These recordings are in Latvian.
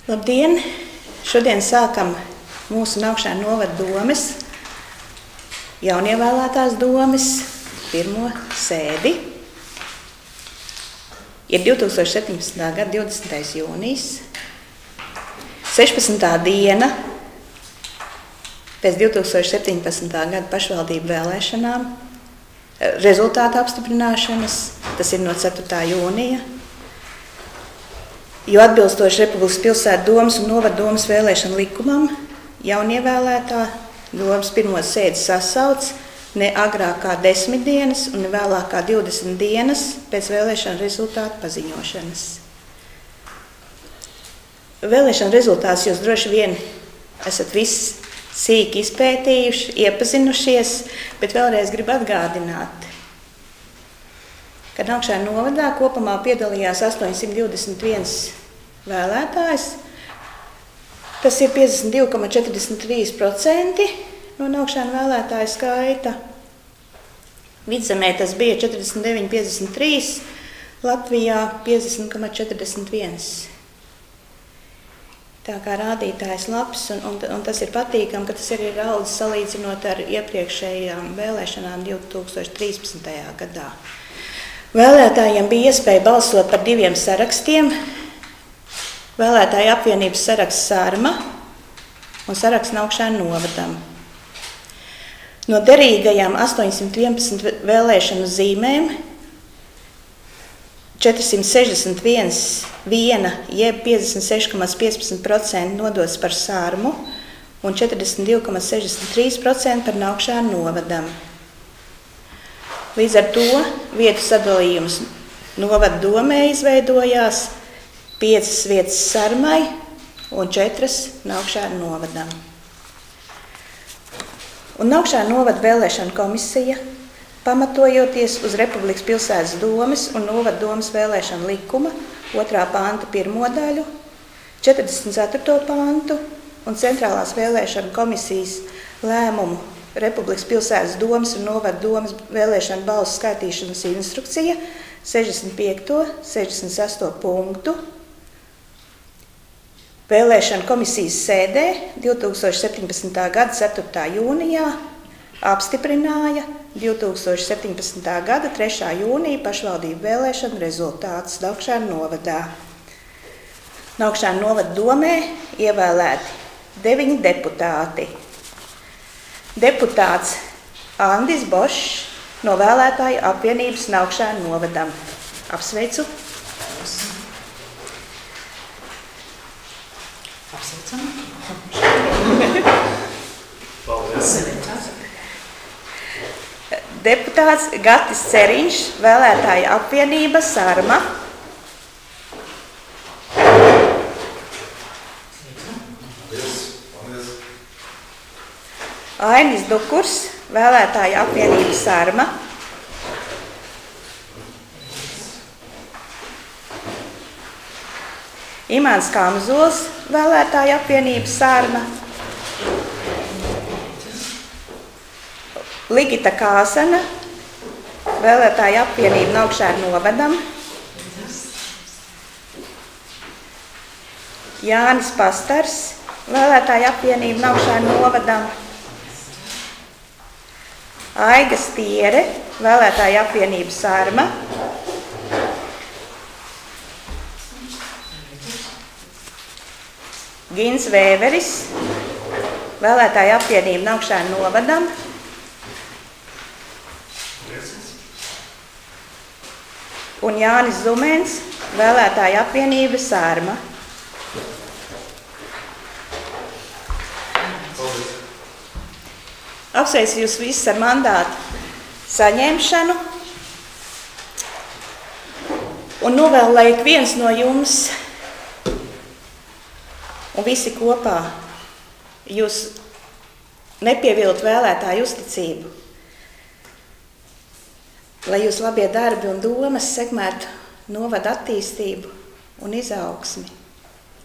Labdien! Šodien sākam mūsu Naukšēnu novada domes, jaunievēlētās domes pirmo sēdi. Ir 2017. gada 20. jūnijas, 16. diena pēc 2017. gada pašvaldību vēlēšanām, rezultātu apstiprināšanas, tas ir no 4. jūnija. Jo atbilstoši Republikas pilsētu domes un novada domes vēlēšanu likumam, jaunievēlētā domes pirmo sēdi sasauc ne agrāk kā 10 dienas un ne vēlāk kā 20 dienas pēc vēlēšanu rezultātu paziņošanas. Vēlēšanu rezultātus jūs droši vien esat visi sīki izpētījuši, iepazinušies, bet vēlreiz gribu atgādināt, ka Naukšēnu novadā kopumā piedalījās 821 vēlētājs. Tas ir 52,43% no Naukšēnu vēlētāju skaita. Vidzemē tas bija 49,53%, Latvijā 50,41%. Tā kā rādītājs labs, un tas ir patīkami, ka tas arī ir audzis salīdzinot ar iepriekšējām vēlēšanām 2013. gadā. Vēlētājiem bija iespēja balsot par 2 sarakstiem. Vēlētāju apvienības saraksts Sārma un saraksts Naukšēnu novadam. No derīgajām 811 vēlēšanu zīmēm 461 jeb 56,15% nodots par Sārmu un 42,63% par Naukšēnu novadam. Līdz ar to vietu sadalījums novada domē izveidojās 5 vietas Sarmai un 4 Naukšēnu novadam. Un Naukšēnu novada vēlēšana komisija, pamatojoties uz Republikas pilsētas domes un novada domes vēlēšana likuma 2. panta 1. daļu, 44. pantu un centrālās vēlēšana komisijas lēmumu Republikas pilsētas domes un novada domes vēlēšana balsu skaitīšanas instrukcija 65. 68. punktu. Vēlēšana komisijas sēdē 2017. gada 4. jūnijā apstiprināja 2017. gada 3. jūnija pašvaldību vēlēšanu rezultātus Naukšēnu novadā. Naukšēnu novada domē ievēlēti 9 deputāti. Deputāts Andis Bošs no vēlētāju apvienības Naukšēnu novadam. Apsveicu! Apsveicam! Deputāts Gatis Ceriņš, vēlētāju apvienība Sārma. Ainis Dukurs, vēlētāju apvienība Sārma. Imants Kamzols, vēlētāju apvienība Sārma. Ligita Kāsana, vēlētāju apvienība Naukšēnu novadam. Jānis Pastars, vēlētāju apvienība Naukšēnu novadam. Aiga Stiere, vēlētāju apvienība Sārma. Gins Vēveris, vēlētāju apvienība Naukšēnu novadam. Un Jānis Zumēns, vēlētāju apvienība Sārma. Apsveicu jūs visus ar mandātu saņemšanu un novēlu, lai ik viens no jums un visi kopā jūs nepieviltu vēlētāju uzticību, lai jūs labie darbi un domas sekmētu novada attīstību un izaugsmi,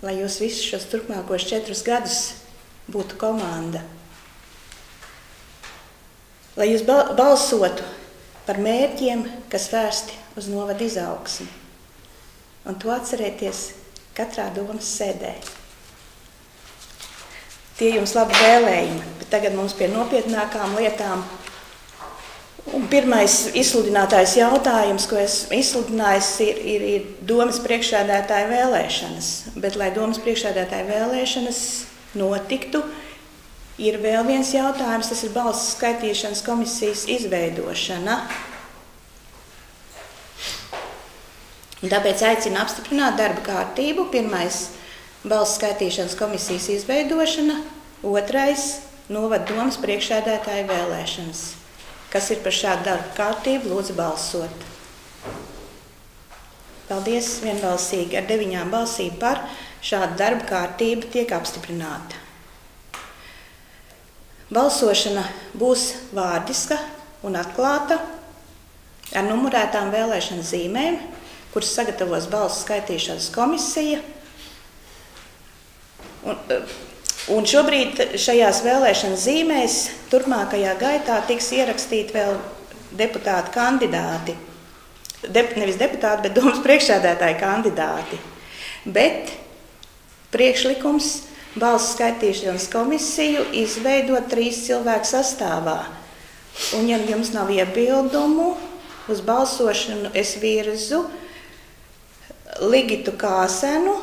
lai jūs visus šos turpmākos 4 gadus būtu komanda. Lai jūs balsotu par mērķiem, kas vērsti uz novada izaugsmi. Un to atcerēties katrā domas sēdē. Tie jums labi vēlējumi, bet tagad mums pie nopietnākām lietām. Un pirmais izsludinātais jautājums, ko esmu izsludinājis, ir domas priekšsēdētāja vēlēšanas. Bet, lai domas priekšsēdētāja vēlēšanas notiktu, ir vēl viens jautājums, tas ir balsu skaitīšanas komisijas izveidošana. Un tāpēc aicinu apstiprināt darba kārtību. Pirmais – balsu skaitīšanas komisijas izveidošana. Otrais – novada domas priekšsēdētāja vēlēšanas. Kas ir par šādu darba kārtību, lūdzu balsot. Paldies, vienbalsīgi ar 9 balsīm par šādu darba kārtību tiek apstiprināta. Balsošana būs vārdiska un atklāta ar numurētām vēlēšana zīmēm, kuras sagatavos balsu skaitīšanas komisija. Un šobrīd šajās vēlēšana zīmēs turpmākajā gaitā tiks ierakstīti vēl deputāti kandidāti. Nevis deputāti, bet domas priekšsēdētāji kandidāti. Bet priekšlikums balsu skaitīšanas komisiju izveidot 3 cilvēku sastāvā. Un, ja jums nav iebildumu, uz balsošanu es virzu Ligitu Kāsenu,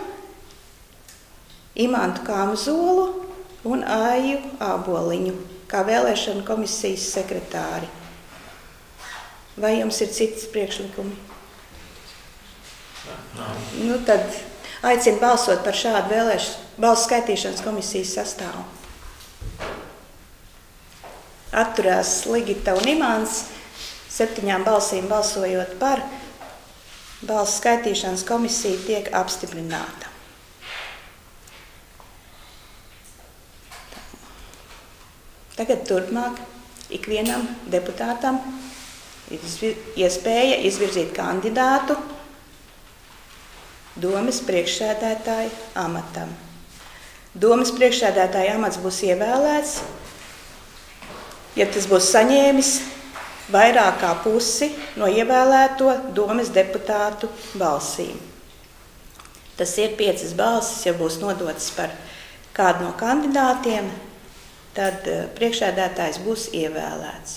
Imantu Kamzolu un Aiju Āboliņu, kā vēlēšana komisijas sekretāri. Vai jums ir citas priekšlikumi? Nu, tad aicinu balsot par šādu balsu skaitīšanas komisijas sastāvu. Atturās Ligita un Imants, 7 balsīm balsojot par, balsu skaitīšanas komisija tiek apstiprināta. Tagad turpmāk ikvienam deputātam ir iespēja izvirzīt kandidātu domas priekšsēdētāja amatam. Domas priekšsēdētāja amats būs ievēlēts, ja tas būs saņēmis vairāk kā pusi no ievēlēto domas deputātu balsīm. Tas ir 5 balsis, ja būs nodotas par kādu no kandidātiem, tad priekšsēdētājs būs ievēlēts.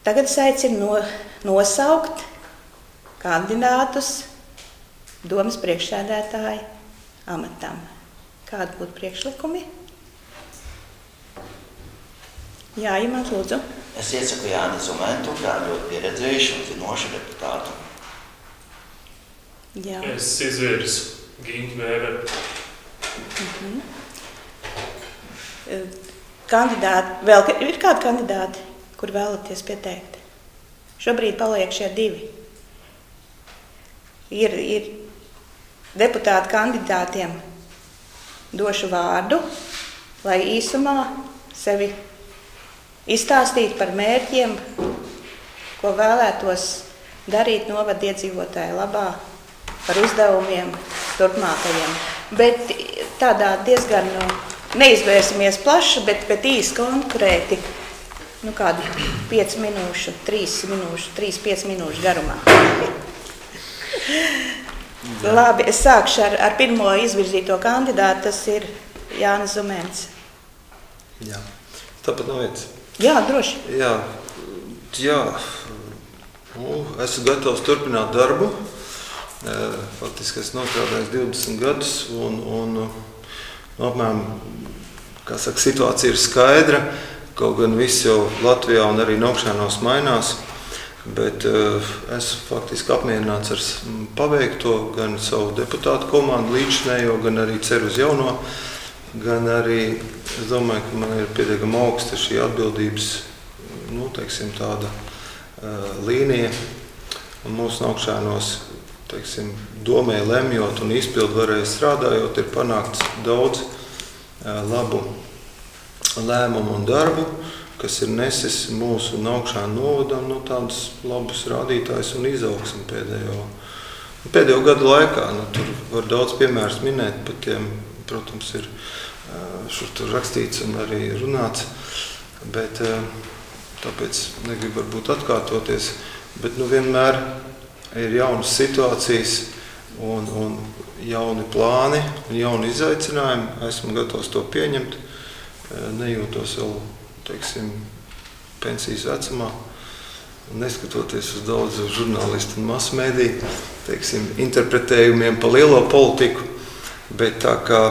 Tagad es aicinu nosaukt kandidātus domas priekšsēdētāja amatam. Kādi būtu priekšlikumi? Jā, Imants, lūdzu. Es iesaku Jāni Zumentu, kā ļoti pieredzējušu un zinošu deputātu. Jā. Es izvirzu Gintu Vēveru. Kandidāti, vēl ir kādi kandidāti, kur vēlaties pieteikt? Šobrīd paliek šie 2. Ir deputāti kandidātiem došu vārdu, lai īsumā sevi izstāstītu par mērķiem, ko vēlētos darīt novada iedzīvotāju labā, par uzdevumiem turpmākajiem. Bet tādā diezgan neizvērsimies plaši, bet īsi konkrēti, kādi 5 minūšu, 3-5 minūšu garumā. Labi, es sākšu ar pirmo izvirzīto kandidātu, tas ir Jānis Zumens. Jā, tāpat no vietas. Jā, droši. Jā, esmu gatavs turpināt darbu. Faktiski esmu nostrādājis 20 gadus un apmēram, kā saka, situācija ir skaidra, kaut gan viss jau Latvijā un arī Naukšanos mainās, bet esmu faktiski apmierināts ar paveikto, gan savu deputātu komandu līdzinējo, gan arī ceru uz jauno, gan arī, es domāju, ka man ir pietiekami augsta šī atbildības, teiksim, tāda līnija, un mūsu Naukšanos, teiksim, domē lemjot un izpildvarēji strādājot, ir panākts daudz labu lēmumu un darbu, kas ir nesis mūsu Naukšānu novadam tādus labus rādītājus un izaugsmi pēdējo gadu laikā. Tur var daudz piemērus minēt, par tiem, protams, ir šur tur rakstīts un arī runāts, bet tāpēc negribu varbūt atkārtoties, bet vienmēr ir jaunas situācijas, un jauni plāni un jauni izaicinājumi. Esmu gatavs to pieņemt. Nejūtos vēl, teiksim, pensijas vecumā. Neskatoties uz daudzu žurnālistu un masmediju, teiksim, interpretējumiem pa lielo politiku, bet tā kā,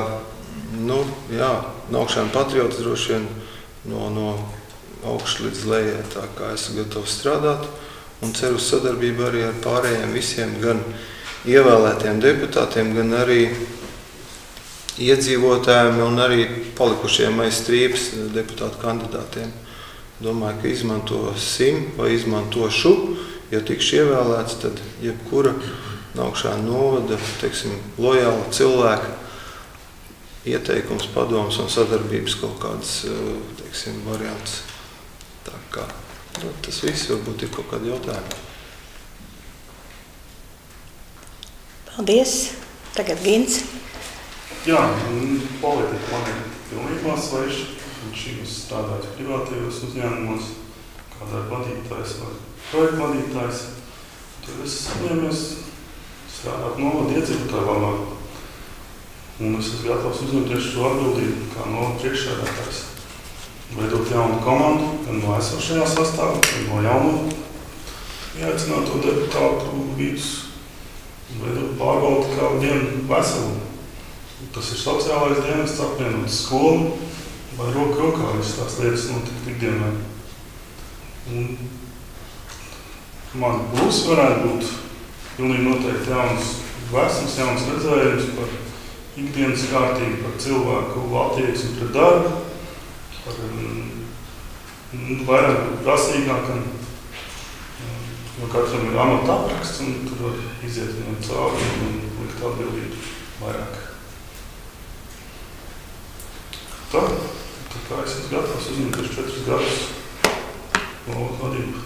Naukšēna patriots droši vien no augšas līdz lejai, tā kā esmu gatavs strādāt un ceru uz sadarbību arī ar pārējiem visiem, gan ievēlētiem deputātiem, gan arī iedzīvotājiem un arī palikušiem aiz strīpas deputātu kandidātiem. Domāju, ka izmantosim vai izmantošu, ja tikšu ievēlēts, tad jebkura Naukšēna novada, teiksim, lojāla cilvēka ieteikums, padoms un sadarbības kaut kāds, teiksim, variants. Tā kā, tas viss varbūt ir kaut kādi jautājumi. Paldies. Tagad Gins. Jā, politika man ir pilnībā svaiša. Viņš strādājas privātajos uzņēmumos, kā darba vadītājs vai projekta vadītājs. Tad es saņēmies strādāt novada iedzīvotāju labā. Un es esmu gatavs uzņemties šo atbildību kā novada priekšsēdētājs. Veidot jaunu komandu, gan no esošajā sastāvā, gan no jauno ieaicināto deputātu vidus. Veidot pārvaldi kā vienu veselumu. Tas ir sociālais dienests, apvienot skolu, vai roku rokā visas tās lietas notikt ikdienā. Un man būs varētu būt pilnīgi noteikti jauns vesums, jauns redzējums par ikdienas kārtību, par cilvēku attieksmi pret darbu, par vairāk prasīgākam, jo katram ir amata apraksts, un tur var iziet viņam cauri un likt atbildību vairāk. Tā kā es esmu gatavs uzņemties 4 gadus novada vadību.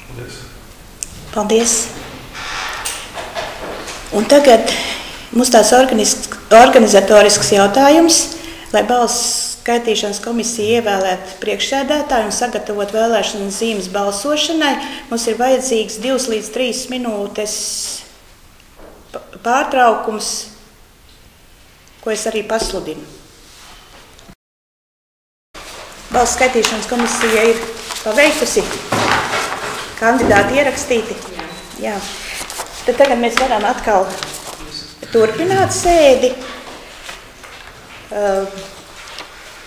Paldies. Paldies. Un tagad mums tās organizatorisks jautājums, lai balss skaitīšanas komisija ievēlētu priekšsēdētāju un sagatavot vēlēšanas zīmes balsošanai. Mums ir vajadzīgs 2 līdz 3 minūtes pārtraukums, ko es arī pasludinu. Balss skaitīšanas komisija ir paveikusi, kandidāti ierakstīti. Jā. Tad tagad mēs varam atkal turpināt sēdi.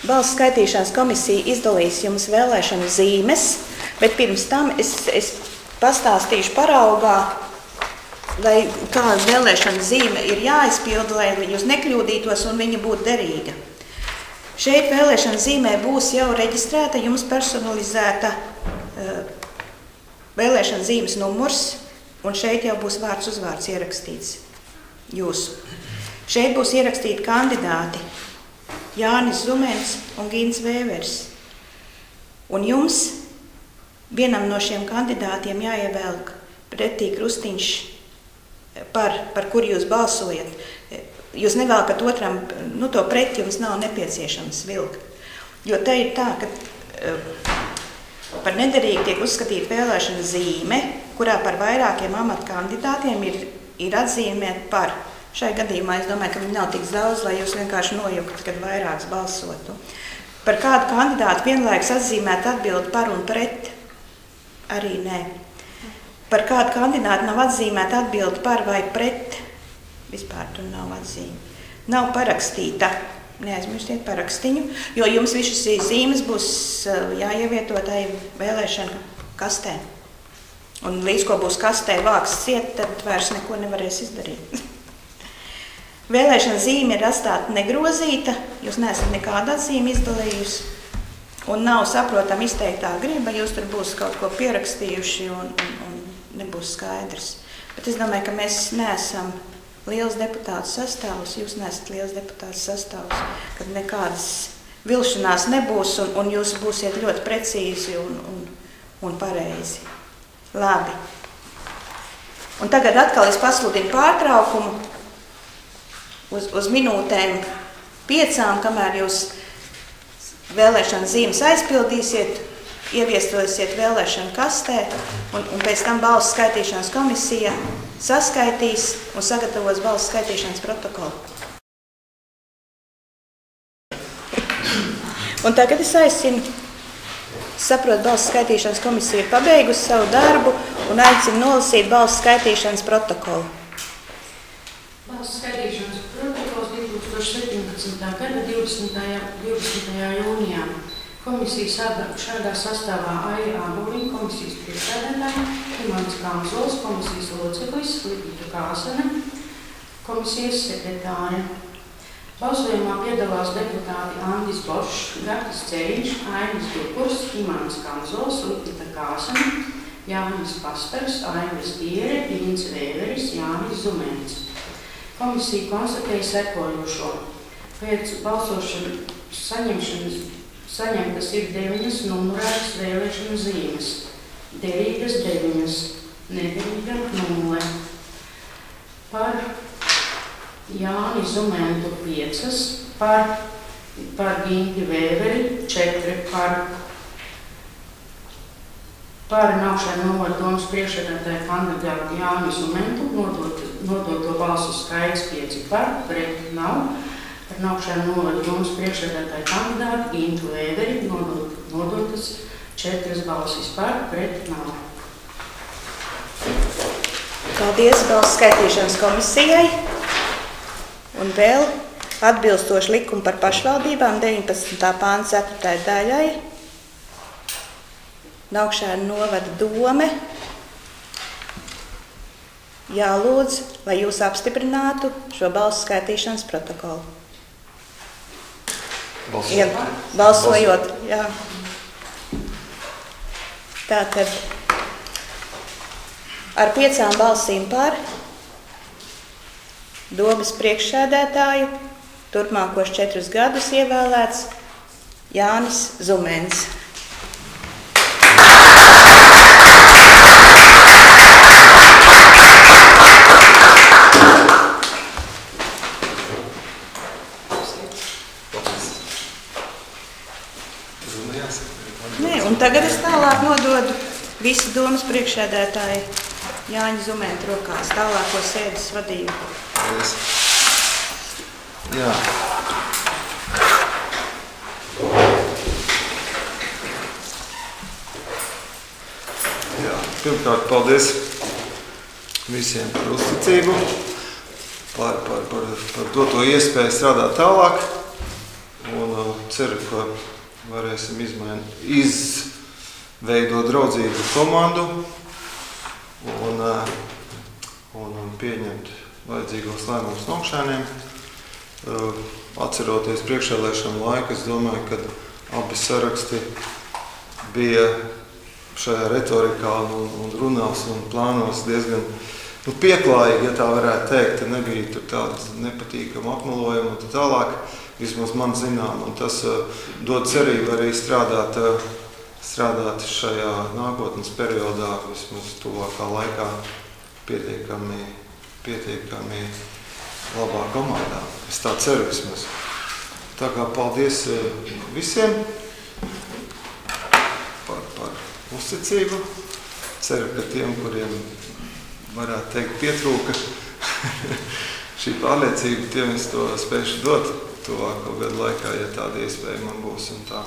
Balss skaitīšanas komisija izdalīs jums vēlēšanu zīmes, bet pirms tam es pastāstīšu paraugā, kāda vēlēšana zīme ir jāizpilda, lai jūs nekļūdītos un viņa būtu derīga. Šeit vēlēšana zīmē būs jau reģistrēta, jums personalizēta vēlēšana zīmes numurs, un šeit jau būs vārds uzvārds ierakstīts jūsu. Šeit būs ierakstīti kandidāti Jānis Zumens un Gins Vēvers. Un jums vienam no šiem kandidātiem jāievelk pretī krustiņš, par kuru jūs balsojat. Jūs nevēlkat otram, to pret jums nav nepieciešams vilkt. Jo te ir tā, ka par nederīgu tiek uzskatīta vēlēšana zīme, kurā par vairākiem amatkandidātiem ir atzīmēt par. Šai gadījumā es domāju, ka viņi nav tik daudz, lai jūs vienkārši nojuktu, kad vairāks balsotu. Par kādu kandidātu vienlaikus atzīmēt atbildi par un pret? Arī nē. Par kādu kandidātu nav atzīmēt atbildi par vai pret? Vispār tur nav atzīme. Nav parakstīta. Neaizmirstiet parakstiņu, jo jums visas zīmes būs jāievieto tai vēlēšana kastē. Un līdz ko būs kastē vāks ciet, tad vairs neko nevarēs izdarīt. Vēlēšana zīme ir atstāta negrozīta, jūs neesat nekādu atzīmi izdalījusi, un nav saprotam izteiktā griba, jūs tur būs kaut ko pierakstījuši un nebūs skaidrs. Bet es domāju, ka mēs neesam liels deputātu sastāvs, jūs neesat liels deputātu sastāvs, kad nekādas vilšanās nebūs un jūs būsiet ļoti precīzi un pareizi. Labi. Un tagad atkal es pasludinu pārtraukumu uz minūtēm 5, kamēr jūs vēlēšanas zīmes aizpildīsiet, ieviestosiet vēlēšanu kastē, un pēc tam balsu skaitīšanas komisija saskaitīs un sagatavos balsu skaitīšanas protokolu. Un tagad es aicinu, saprotu, balsu skaitīšanas komisija ir pabeigusi savu darbu un aicinu nolasīt balsu skaitīšanas protokolu. Balsu skaitīšanas protokols 2017. gada 20. jūnijā. Komisija šādā sastāvā Aija Āboliņa, komisijas priekšsēdētāja, Imants Kanzols, komisijas loceklis, Ligita Kāsene, komisijas sekretāre. Balsojumā piedalās deputāti Andis Bošs, Gatis Ceriņš, Ainis Dukurs, Imants Kanzols, Ligita Kāsene, Jānis Pastars, Aivis Diere, Inns Vēveris, Jānis Zumens. Komisija konstatēja sekojošo. Pēc balsošanu saņemtas ir 9 numurētas vēlēšanu zīmes, derīgas 9, nederīga 0. Par Jāni Zumentu 5, par Ginti Vēveri 4, par Naukšēnu novada domas priekšsēdētāja kandidātu Jāni Zumentu nodoto balsu skaits 5 par, pret nav. Par Naukšēnu novada domas priekšsēdētāja kandidātu Gintu Vēveri nodotas 4 balsis par, pret nav. Paldies balsu skaitīšanas komisijai. Un vēl atbilstoši likumu par pašvaldībām 19. pānta 4. daļai Naukšēnu novada dome jālūdz, lai jūs apstiprinātu šo balsu skaitīšanas protokolu. Balsojot, jā. Tātad ar 5 balsīm par domas priekšsēdētāju turpmākos 4 gadus ievēlēts Jānis Zumens. Un tagad es tālāk nododu visu domas priekšsēdētāju Jāņa Zumenta rokās tālāko sēdes vadību. Paldies. Jā. Pirmkārt, paldies visiem par uzticību, par doto iespēju strādāt tālāk. Un ceru, ka varēsim izveidot draudzīgu komandu un pieņemt vajadzīgos lēmumus Naukšēniem. Atceroties priekšvēlēšanu laiku, es domāju, ka abi saraksti bija šajā retorikā un runās un plānos diezgan pieklājīgi, ja tā varētu teikt. Nebija tur tādas nepatīkama apmelojuma un tā tālāk. Vismaz man zinām, un tas dod cerību arī strādāt šajā nākotnes periodā, vismaz tuvākā laikā, pietiekami labā komandā. Es tā ceru vismaz. Tā kā paldies visiem par uzticību. Ceru, ka tiem, kuriem varētu teikt pietrūka šī pārliecība, tiem es to spēšu dot tuvāko gadu laikā, ja tāda iespēja man būs un tā.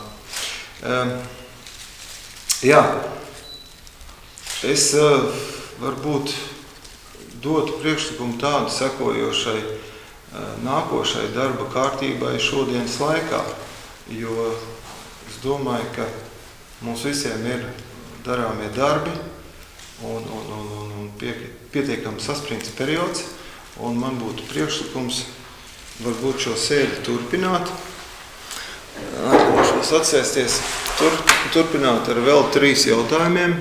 Jā, es varbūt dotu priekšlikumu tādu sekojošai nākošai darba kārtībai šodienas laikā, jo es domāju, ka mums visiem ir darāmie darbi un pietiekami saspringts periods, un man būtu priekšlikums varbūt šo sēdi turpināt, atļaušos atsēsties, turpināt ar vēl 3 jautājumiem.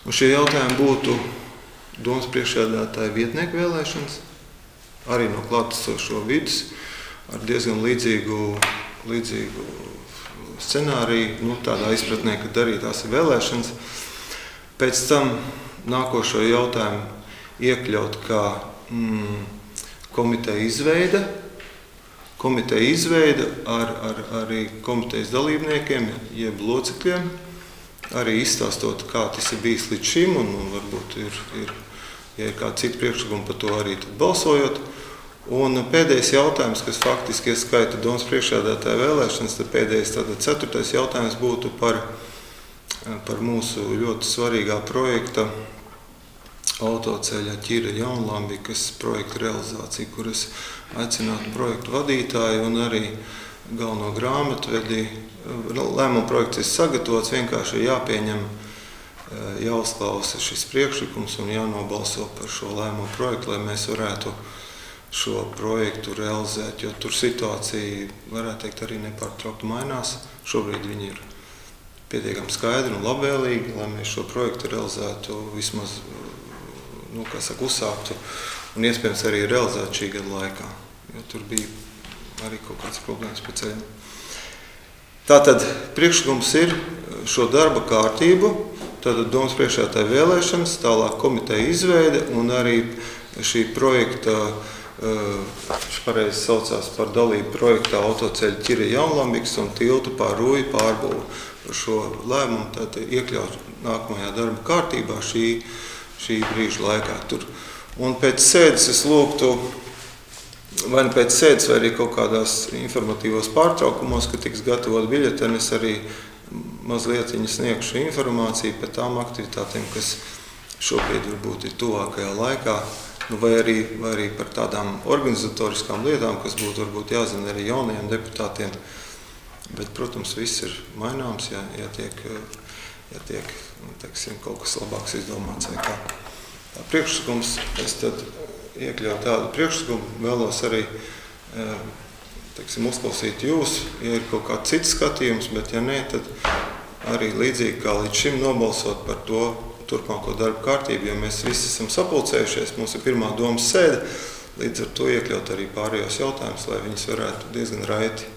Un šie jautājumi būtu domas priekšsēdētāja vietnieku vēlēšanas, arī no klātesošo vidus, ar diezgan līdzīgu scenāriju, tādā izpratnē, ka arī tās ir vēlēšanas. Pēc tam nākošo jautājumu iekļaut kā komiteja izveida ar arī komitejas dalībniekiem, jeb locekļiem. arī izstāstot, kā tas ir bijis līdz šim, un varbūt ja ir kādi citi priekšlikumi par to arī balsojot. Un pēdējais jautājums, kas faktiski ieskaita domas priekšsēdētāja vēlēšanas, tad pēdējais, tātad 4. jautājums būtu par mūsu ļoti svarīgā projekta autoceļa Ķira Jaunlambikas projekta realizāciju, kur es aicinātu projektu vadītāju un arī galveno grāmatvedi. Lēmuma projekts ir sagatavots, vienkārši jāpieņem, jāuzklausa šis priekšlikums un jānobalso par šo lēmumu projektu, lai mēs varētu šo projektu realizēt, jo tur situācija, varētu teikt, arī nepārtraukti mainās. Šobrīd viņi ir pietiekami skaidri un labvēlīgi, lai mēs šo projektu realizētu vismaz, uzsāktu un iespējams arī realizētu šī gada laikā, jo tur bija arī kaut kāds problēmas pēc ceļiem. Tātad priekšlikums ir šo darba kārtību, tātad domas priekšsēdētāja vēlēšanas, tālāk komiteja izveide un arī šī projekta, pareizi saucās par dalību projektā autoceļa Ķira Jaunlambikas un tiltu pār Rūju pārbūvu. Par šo lēmumu tātad iekļaut nākamajā darba kārtībā šī brīža laikā. Un pēc sēdes es lūgtu, vai nu pēc sēdes, vai arī kaut kādās informatīvos pārtraukumos, kad tiks gatavot biļeteni, es arī mazliet sniegšu informāciju par tām aktivitātēm, kas šobrīd varbūt ir tuvākajā laikā, vai arī par tādām organizatoriskām lietām, kas būtu varbūt jāzina arī jaunajiem deputātiem. Bet, protams, viss ir maināms, ja tiek kaut kas labāks izdomāts. Tā priekšlikums, es tad iekļauju tādu priekšlikumu, vēlos arī uzklausīt jūs, ja ir kaut kāds cits skatījums, bet ja nē, tad arī līdzīgi kā līdz šim nobalsot par to turpmāko darbu kārtību, jo mēs visi esam sapulcējušies, mums ir pirmā domas sēde, līdz ar to iekļaut arī pārējos jautājumus, lai viņus varētu diezgan raiti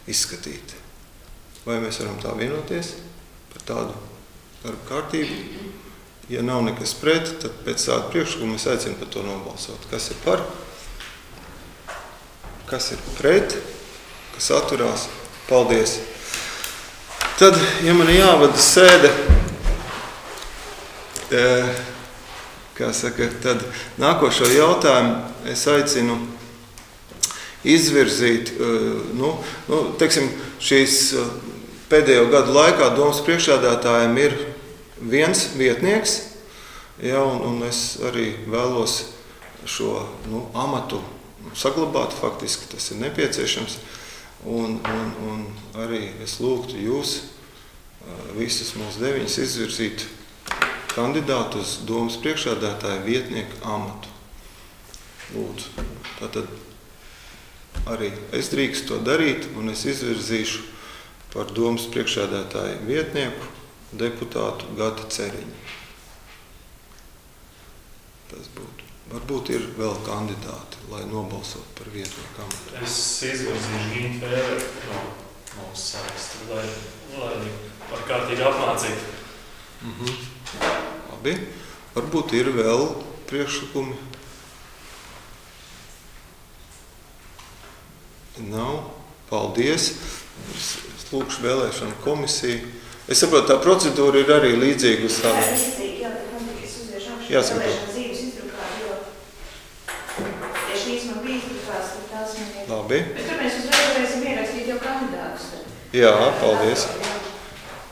izskatīt. Vai mēs varam tā vienoties par tādu darbu kārtību? Ja nav nekas pret, tad pēc tāda priekšlikuma es aicinu par to nobalsot. Kas ir par? Kas ir pret? Kas atturās? Paldies! Tad, ja man jāvada sēde, tad nākošo jautājumu es aicinu izvirzīt, šīs pēdējo gadu laikā domas priekšsēdētājiem ir viens vietnieks, un es arī vēlos šo amatu saglabāt, faktiski tas ir nepieciešams, un arī es lūgtu jūs, visus mūsu 9, izvirzīt kandidātu uz domas priekšsēdētāja vietnieku amatu. Lūdzu, tātad arī es drīkstu to darīt, un es izvirzīšu par domas priekšsēdētāju vietnieku deputātu Gati Ceriņu. Tas būtu. Varbūt ir vēl kandidāti, lai nobalsot par vietnieku amatu. Es izvirzīšu Gintu Vēveru no mūsu saraksta, lai par kārtīgi apmācītu. Labi. Varbūt ir vēl priekšlikumi. Nav. Paldies. Es lūkšu vēlēšanu komisiju. Es saprotu, tā procedūra ir arī līdzīga uz tādu. Jā, bet man tikai uzviešu augšu vēlēšanu dzīves izdrukāt, jo tieši šīs man bija izdrukās, tad tās man ir. Labi. Bet tur mēs uzreiz varēsim ierakstīt jau kandidātus. Jā, paldies.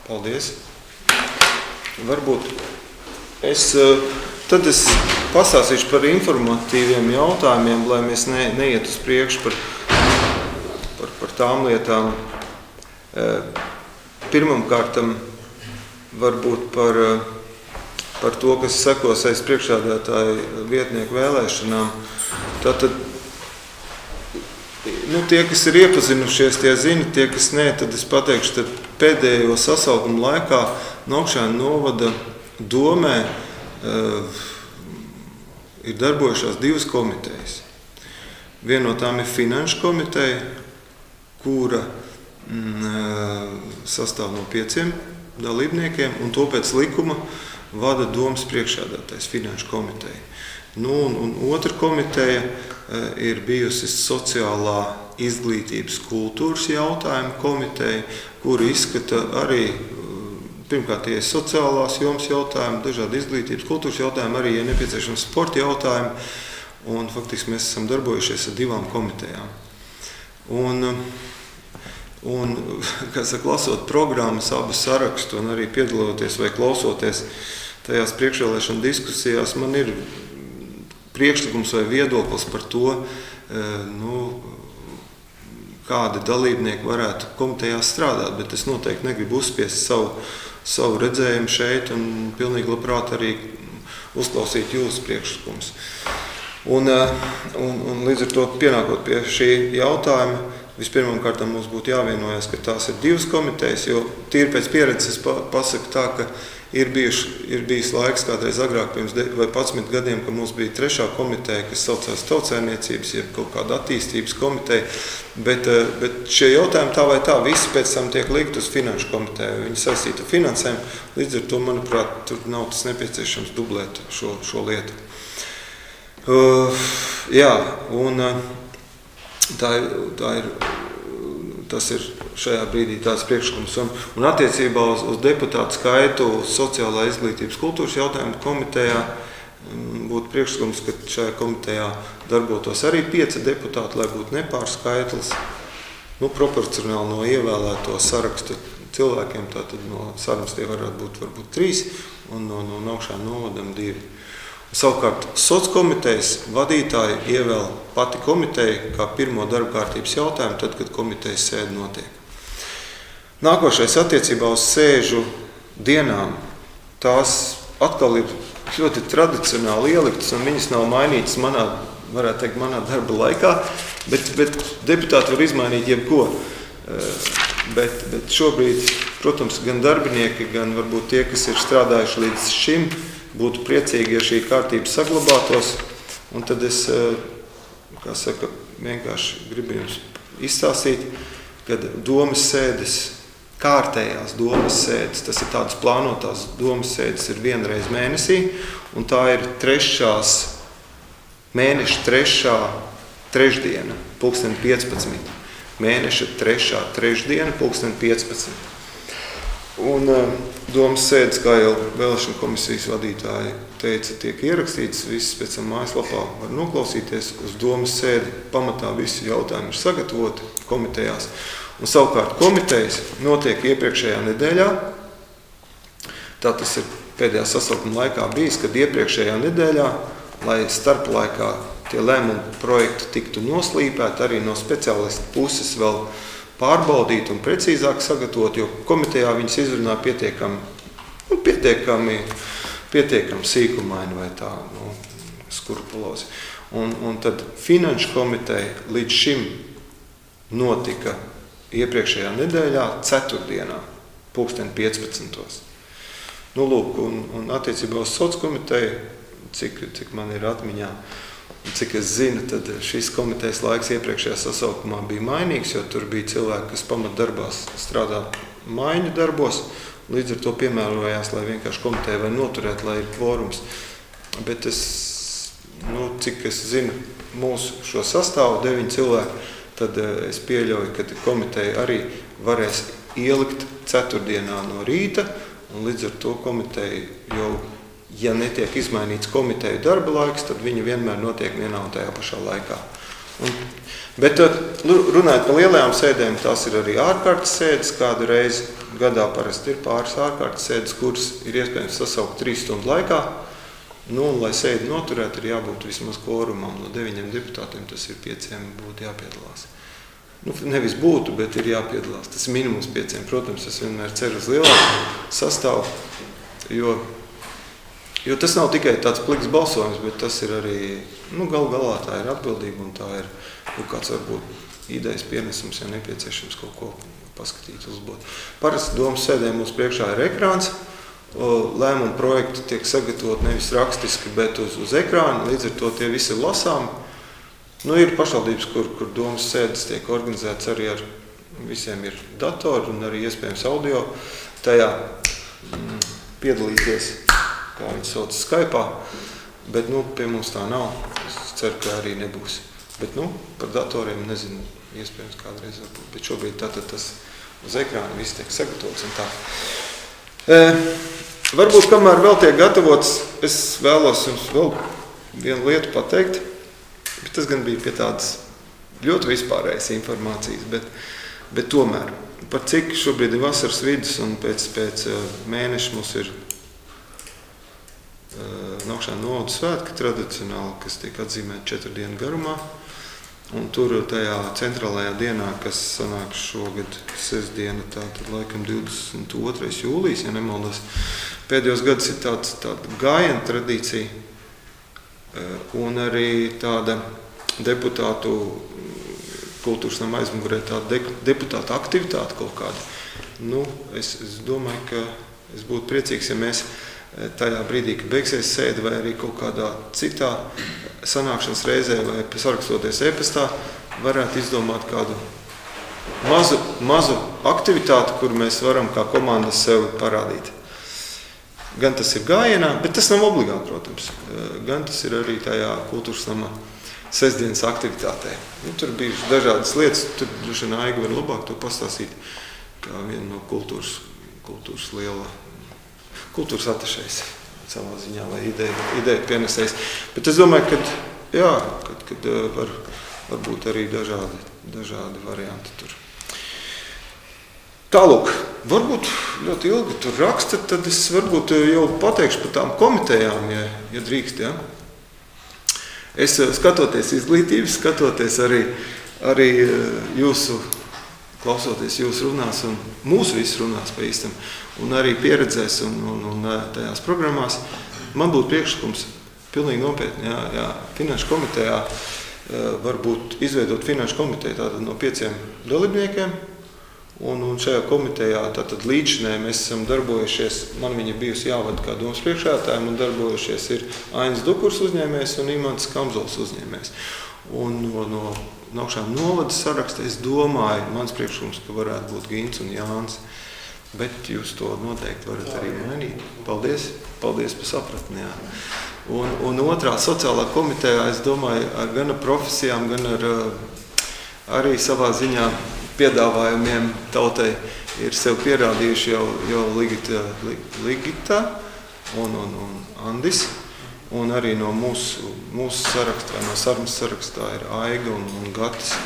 Paldies. Varbūt tad es pastāstīšu par informatīviem jautājumiem, lai mēs neiet uz priekšu par tām lietām. Pirmkārtam varbūt par to, kas sekos aiz priekšsēdētāja vietnieku vēlēšanām. Tātad, tie, kas ir iepazinušies, tie zina, tie, kas nē, tad es pateikšu, tad pēdējo sasaukumu laikā Naukšēna novada domē ir darbojušās 2 komitejas. Viena no tām ir finanšu komiteja, kura sastāv no 5 dalībniekiem, un to pēc likuma vada domas priekšsēdētājs finanšu komiteja. Un otra komiteja ir bijusi sociālā izglītības kultūras jautājumu komiteja, kura izskata arī Pirmkārt, tie ir sociālās jomas jautājumi, dažādi izglītības, kultūras jautājumi, arī, ja nepieciešams, sporta jautājumi. Un faktiski mēs esam darbojušies ar 2 komitejām. Un kā saka, lasot programmas, abus sarakstu un arī piedaloties vai klausoties tajās priekšvēlēšana diskusijās, man ir priekšlikums vai viedoklis par to, kādi dalībnieki varētu komitejās strādāt, bet es noteikti negribu uzspiest savu redzējumu šeit un pilnīgi labprāt arī uzklausīt jūsu priekšlikumus. Un līdz ar to pienākot pie šī jautājuma, vispirmām kārtām mums būtu jāvienojas, ka tās ir 2 komitejas, jo tīri pēc pieredzes es pasaku tā, ka ir bijis laiks kādreiz agrāk pirms 11 gadiem, ka mums bija 3. komiteja, kas saucās tautsēmniecības, jeb kaut kāda attīstības komiteja, bet šie jautājumi tā vai tā visi pēc tam tiek likt uz finanšu komiteju, viņi saistīta finansēm, līdz ar to, manuprāt, tur nav tas nepieciešams dublēt šo lietu. Jā, un tas ir šajā brīdī tāds priekšlikums. Un attiecībā uz deputātu skaitu sociālā izglītības kultūras jautājumu komitejā būtu priekšlikums, ka šajā komitejā darbotos arī 5 deputāti, lai būtu nepārskaitlis, proporcionāli no ievēlēto sarakstu cilvēkiem, tātad no sarunas tie varētu būt varbūt 3 un no augšējām novadam 2. Savukārt, sociālkomitejas vadītāju ievēl pati komiteja kā pirmo darba kārtības jautājumu, tad, kad komitejas sēde notiek. Nākošais attiecībā uz sēžu dienām, tās atkal ir ļoti tradicionāli ieliktas, un viņas nav mainītas manā darba laikā, bet deputāti var izmainīt jebko. Bet šobrīd, protams, gan darbinieki, gan varbūt tie, kas ir strādājuši līdz šim, būtu priecīgi, ja šī kārtība saglabātos, un tad es, vienkārši gribu jums izstāstīt, kad domas sēdes, kārtējās domas sēdes, tas ir tādas plānotās domas sēdes, ir vienreiz mēnesī, un tā ir mēneša 3. trešdiena, 15. Mēneša 3. trešdiena, 15. Un domas sēdes, kā jau vēlēšana komisijas vadītāji teica, tiek ierakstīts, viss pēc tam mājaslapā var noklausīties. Uz domas sēdi pamatā visi jautājumi ir sagatavoti komitejās. Un savukārt komitejas notiek iepriekšējā nedēļā. Tā tas ir pēdējā sasaukuma laikā bijis, kad iepriekšējā nedēļā, lai starplaikā tie lēmumu projekti tiktu noslīpēti, arī no speciālistu puses vēl pārbaudīt un precīzāk sagatavot, jo komitejā viņas izrunā pietiekami sīkumaini vai tā, skrupulozi. Un tad finanšu komiteja līdz šim notika iepriekšējā nedēļā, ceturtdienā, 15. Lūk, un attiecībā uz sociālkomiteju, cik man ir atmiņā, cik es zinu, tad šis komitejas laiks iepriekšējā sasaukumā bija mainīgs, jo tur bija cilvēki, kas pamatdarbās strādā maiņu darbos, līdz ar to piemērojās, lai vienkārši komiteja vai noturēt, lai ir kvorums. Bet cik es zinu mūsu šo sastāvu, 9 cilvēki, tad es pieļauju, ka komiteja arī varēs ielikt ceturtdienā no rīta, un līdz ar to komiteja jau, ja netiek izmainīts komiteju darba laiks, tad viņa vienmēr notiek vienā un tajā pašā laikā. Bet runājot par lielajām sēdēm, tās ir arī ārkārtas sēdes, kādu reizi gadā parasti ir pāris ārkārtas sēdes, kuras ir iespējams sasaukt 3 stundu laikā. Un, lai sēdi noturētu, ir jābūt vismaz kvorumam. No 9 deputātiem tas ir 5 būtu jāpiedalās. Nevis būtu, bet ir jāpiedalās. Tas ir minimums 5. Protams, es vienmēr ceru uz lielāku sastāvu, jo tas nav tikai tāds pliks balsojums, bet tas ir arī, galu galā tā ir atbildība un tā ir kāds varbūt idejas pienesums, ja nepieciešams kaut ko paskatīt, uzlabot. Parasti domas sēdē mums priekšā ir ekrāns. Lēmumu projekti tiek sagatavot nevis rakstiski, bet uz ekrāna, līdz ar to tie visi ir lasām. Ir pašvaldības, kur domas sēdes tiek organizētas arī ar visiem ir datori un arī iespējams audio. Tajā piedalīties, kā viņi sauc, Skype'ā, bet pie mums tā nav. Es ceru, ka arī nebūs. Bet par datoriem nezinu, iespējams kādreiz varbūt, bet šobrīd tātad tas uz ekrāna viss tiek sagatavots un tā. Varbūt, kamēr vēl tiek gatavots, es vēlos jums vēl vienu lietu pateikt, bet tas gan bija pie tādas ļoti vispārējas informācijas, bet tomēr, par cik šobrīd ir vasaras vidus un pēc mēneša mums ir Naukšēnu novada svētki tradicionāli, kas tiek atzīmēti 4 dienu garumā. Un tur tajā centrālajā dienā, kas sanāk šogad sestdiena, tātad laikam 22. jūlijas, ja nemaldos, pēdējos gadus ir tāda gājiena tradīcija un arī tāda deputātu kultūras nama aizmugurē, tāda deputāta aktivitāte kaut kāda. Nu, es domāju, ka es būtu priecīgs, ja mēs tajā brīdī, kad beigsies sēde vai arī kaut kādā citā sanākšanas reizē vai sarakstoties e-pastā, varētu izdomāt kādu mazu aktivitāti, kur mēs varam kā komanda sev parādīt. Gan tas ir gājienā, bet tas nav obligāti, protams. Gan tas ir arī tajā kultūras nama sestdienas aktivitātē. Nu, tur bija dažādas lietas, tur droši vien Aiga var labāk to pastāstīt, kā viena no kultūras liela kultūras atašais savā ziņā vai ideja pienesējs. Bet es domāju, kad var būt arī dažādi varianti tur. Tālūk, varbūt ļoti ilgi tur raksta, tad es varbūt jau pateikšu par tām komitejām, ja drīkst, ja? Es skatoties izglītības, skatoties arī klausoties jūsu runās un mūsu visu runās pa īstam, un arī pieredzēs un tajās programmās, man būtu priekšlikums pilnīgi nopietni, jā, finanšu komitejā, varbūt izveidot finanšu komiteju tātad no 5 dalībniekiem, un šajā komitejā tātad līdšanē mēs esam darbojušies, man viņa bijusi jāvada kā domas priekšsēdētājiem, un darbojušies ir Ainis Dukurs uzņēmējs un Imants Kamzols uzņēmējs. Un no Naukšēnu novada saraksta es domāju, mans priekšlikums, ka varētu būt Gins un Jānis, bet jūs to noteikti varat arī mainīt. Paldies par sapratni, jā. Un otrā sociālā komitejā, es domāju, gan ar profesijām, gan ar arī savā ziņā piedāvājumiem tautai ir sev pierādījuši jau Ligita un Andis. Un arī no mūsu sarakstā, no Sarmas sarakstā ir Aiga un Gatis.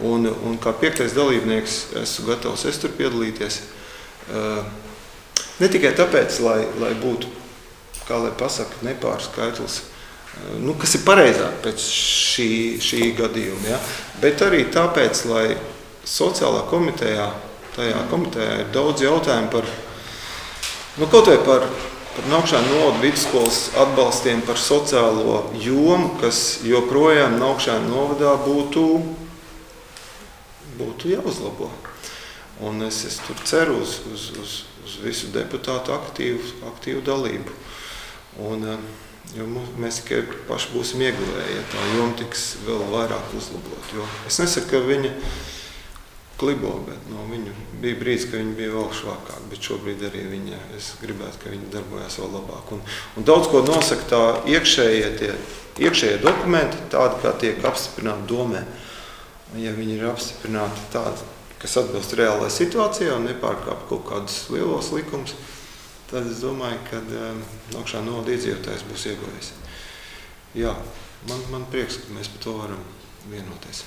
Un kā 5. dalībnieks esmu gatavs tur piedalīties. Ne tikai tāpēc, lai būtu, kā lai pasaka, nepārskaitls, kas ir pareizāk pēc šī gadījuma, ja? Bet arī tāpēc, lai sociālā komitejā, tajā komitejā ir daudz jautājumu par, kaut vai par Naukšēnu novada vidusskolas atbalstiem, par sociālo jomu, kas joprojām Naukšēnu novadā būtu jāuzlabo. Un es tur ceru uz visu deputātu aktīvu dalību. Un, jo mēs tikai paši būsim ieguvēji, ja tā joma tiks vēl vairāk uzlabot. Jo es nesaku, ka viņa klibo, bet viņu bija brīdis, ka viņa bija vēl švākāk, bet šobrīd arī es gribētu, ka viņa darbojās vēl labāk. Un daudz ko nosaka tā iekšējie dokumenti, tādi, kā tiek apstiprināti domē. Un ja viņi ir apstiprināti tādi, kas atbilst reālajai situācijai un nepārkāp kaut kādus lielos likumus, tad es domāju, ka Naukšēnu novada iedzīvotājs būs ieguvējis. Jā, man prieks, ka mēs par to varam vienoties.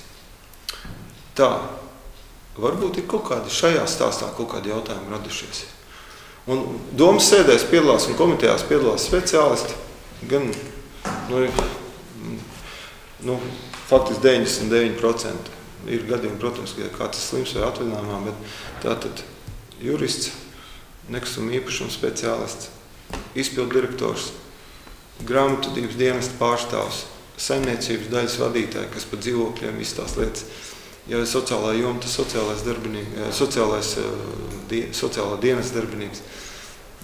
Tā. Varbūt ir kaut kādi šajā stāstā kaut kādi jautājumi radušies. Un domas sēdēs piedalās un komitejās piedalās speciālisti, gan, faktiski 99%. Ir gadījumi, protams, ka kāds ir slims vai atvaļinājumā, bet tātad jurists, nekustamo īpašumu speciālists, izpildu direktors, grāmatvedības dienesta pārstāvs, saimniecības daļas vadītāji, kas par dzīvokļiem visas tās lietas. Ja ir sociālā joma, tas sociālā dienas darbinības.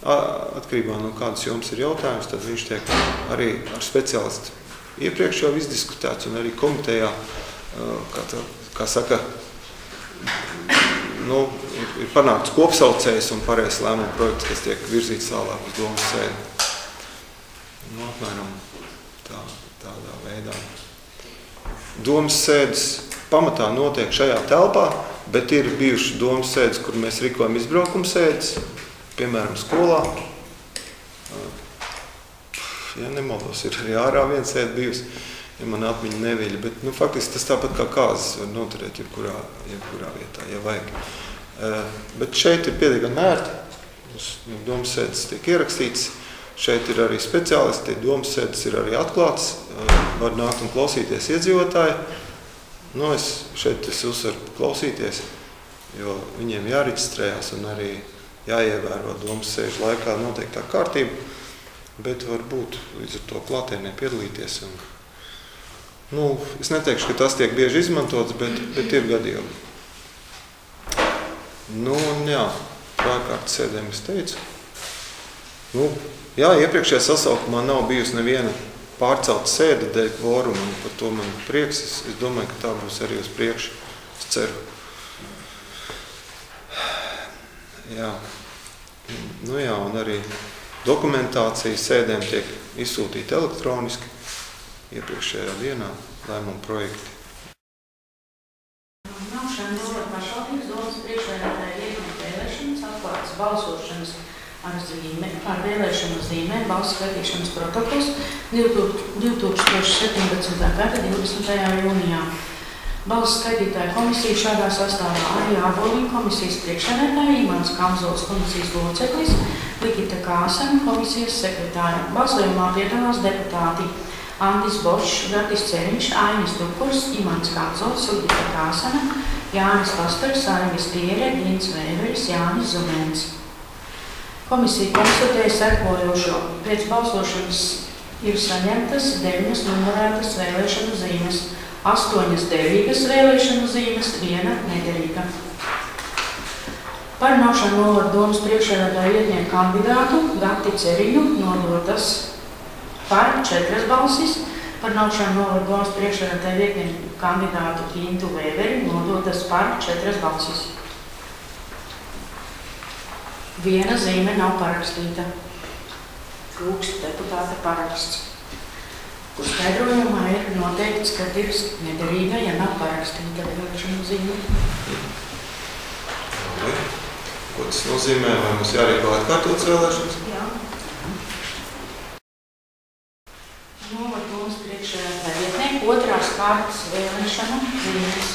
Atkarībā no kādas jomas ir jautājums, tad viņš tiek arī ar speciālistu iepriekš jau izdiskutēts un arī komitejā, kā saka, ir panākts kopsaucējs un pareizs lēmuma projekts, kas tiek virzīts tālāk uz domas sēdi. Apmēram tādā veidā. Domas sēdes pamatā notiek šajā telpā, bet ir bijuši domas sēdes, kur mēs rīkojam izbraukuma sēdes piemēram, skolā. Ja nemaldos, ir arī ārā viena sēde bijusi, ja man atmiņa neviļa, bet faktiski tas tāpat kā kāzas var noturēt jebkurā vietā, ja vajag. Bet šeit ir pietiekami ērti, domas sēdes tiek ierakstīts, šeit ir arī speciālisti, domas sēdes ir arī atklāts, var nākt un klausīties iedzīvotāji. Šeit es uzsveru klausīties, jo viņiem jāreģistrējās un arī jāievēro domas sēžu laikā noteiktā kārtība, bet varbūt līdz ar to klātienē piedalīties. Es neteikšu, ka tas tiek bieži izmantots, bet ir gadījumi. Ārkārtas sēdēm es teicu. Iepriekšējā sasaukumā nav bijusi neviena pārcelta sēde dēļ kvoruma, un par to man prieks. Es domāju, ka tā būs arī uz priekšu. Es ceru. Un arī dokumentācija sēdēm tiek izsūtīta elektroniski iepriekšējā dienā lēmumu projekti. Nākšana novada pašvaldības domas priekšvēlētāju vietnieku vēlēšanas atklātas balsošanas ar vēlēšanu zīmēm balsu skaitīšanas protokols 2017. gada 20. jūnijā. Balsu skaitītāja komisija šādā sastāvā Aija Āboliņa komisijas priekšsēdētāja, Imants Kamzols komisijas loceklis, Ligita Kāsena komisijas sekretāja. Balsojumā piedalās deputāti Andis Bošs, Gatis Ceriņš, Ainis Dukurs, Imants Kamzols, Ligita Kāsena, Jānis Pastars, Aivis Tiere, Gins Vēveris, Jānis Zumens. Komisija konstatēja sekojošo. Pēc balsošanas ir saņemtas 9 numurētas vēlēšanu zīmes, 8 derīgas vēlēšanu zīmes, 1 nederīga. Par Nākšanu novada domas priekšsēdētāju vietnieku kandidātu Gati Ceriņu nodotas par 4 balsis, par Nākšanu novada domas priekšsēdētāju vietnieku kandidātu Gintu Vēveri nodotas par 4 balsis. 1 zīme nav parakstīta. Lūgstu deputāta paraksts. Kur skaidrojumā ir noteikts, ka ir nederīga, ja nav parakstīta vēlēšanu zīme. Ko tas nozīmē? Vai mums jārīko atkārtotas vēlēšanas? Jā. Novada domas priekšsēdētāja vietnieku 2. kārtas vēlēšanu zīmes.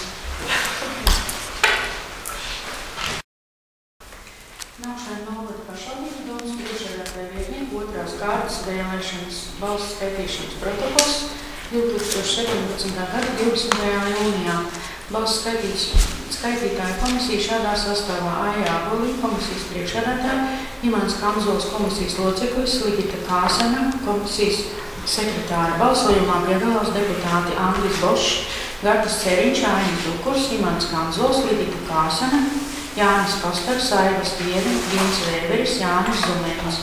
Nākšana novada pašvaldības domas priekšsēdētāja vietnieku 2. kārtas vēlēšanas balsu skaitīšanas protokols 2017. gada 20. jūnijā. Balsu skaitītāja komisija šādā sastāvā Aija Āboliņa komisijas priekšsēdētāja, Imants Kamzols komisijas loceklis, Ligita Kāsena komisijas sekretāra. Balsojumā piedalās deputāti Andis Bošs, Gatis Ceriņš, Ainis Dukurs, Imants Kamzols, Ligita Kāsena, Jānis Pastars, Aivis Tiere, Gins Vēveris, Jānis Zumens.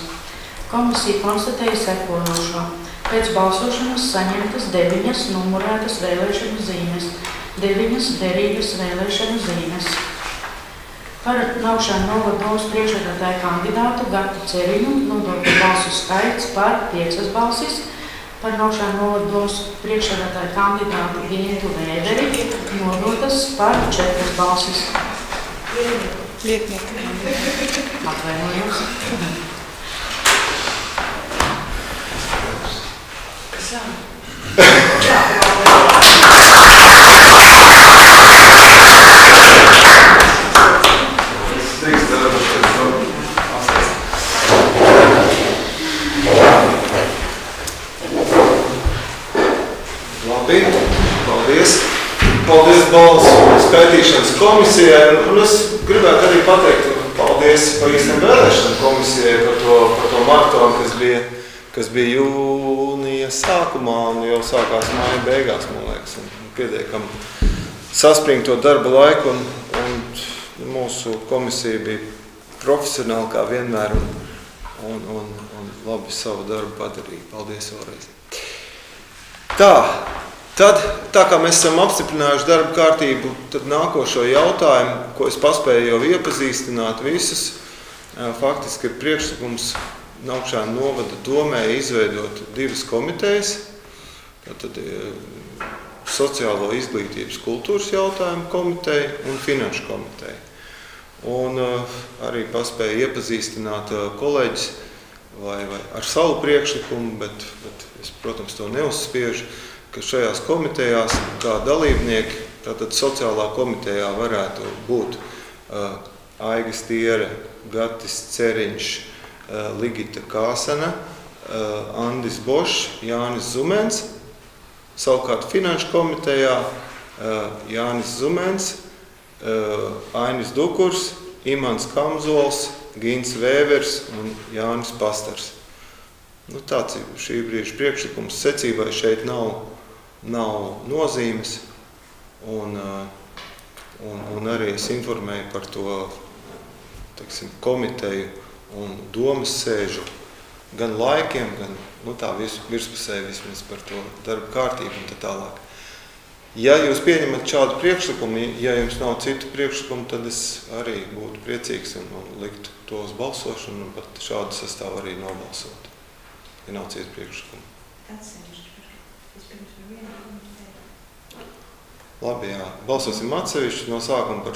Komisija konstatēja sekojošo. Pēc balsošanas saņemtas 9 numurētas vēlēšanu zīmes, 9 derīgas vēlēšanu zīmes. Par Nākšanu novada domas priekšsēdētāju kandidātu Gati Ceriņu nodotu balsu skaits par 5 balsis, par Nākšanu novada domas priekšsēdētāju kandidātu Gintu Vēveri nodotas par 4 balsis. Lietnieki. Atvainojos. Labi, paldies. Paldies balsu skaitīšanas komisijai. Un es gribētu arī pateikt paldies par īstiem vēlēšanu komisijai par to maratonu, kas bija jūnija sākumā un jau sākās māja beigās, man liekas. Pietiekam saspringt to darba laiku un mūsu komisija bija profesionāli kā vienmēr un labi savu darbu padarīja. Paldies vēlreiz. Tā kā mēs esam apstiprinājuši darba kārtību, tad nākošo jautājumu, ko es paspēju jau iepazīstināt visus, faktiski ir priekšlikums Nākšanu novada domē izveidot 2 komitejas, tātad sociālo izglītības kultūras jautājumu komiteju un finanšu komiteju. un arī paspēju iepazīstināt kolēģis vai ar savu priekšlikumu, bet es, protams, to neuzspiežu, ka šajās komitejās kā dalībnieki, tātad sociālā komitejā varētu būt Aiga Stiere, Gatis Ceriņš, Ligita Kāsena, Andis Bošs, Jānis Zumens, savukārt finanšu komitejā Jānis Zumens, Ainis Dukurs, Imants Kamzols, Gins Vēvers un Jānis Pastars. Tāds ir šī brīža priekšlikums. Secībai šeit nav nozīmes, un arī es informēju par to, teiksim, komiteju un domas sēžu gan laikiem, gan tā virspusēji vismaz par to darba kārtību un tā tālāk. Ja jūs pieņemat šādu priekšlikumu, ja jums nav citu priekšlikumu, tad es arī būtu priecīgs un liktu to uz balsošanu, un pat šādu sastāvu arī nobalsot, ja nav citu priekšlikumu. Labi, jā. Balsosim atsevišķi no sākuma par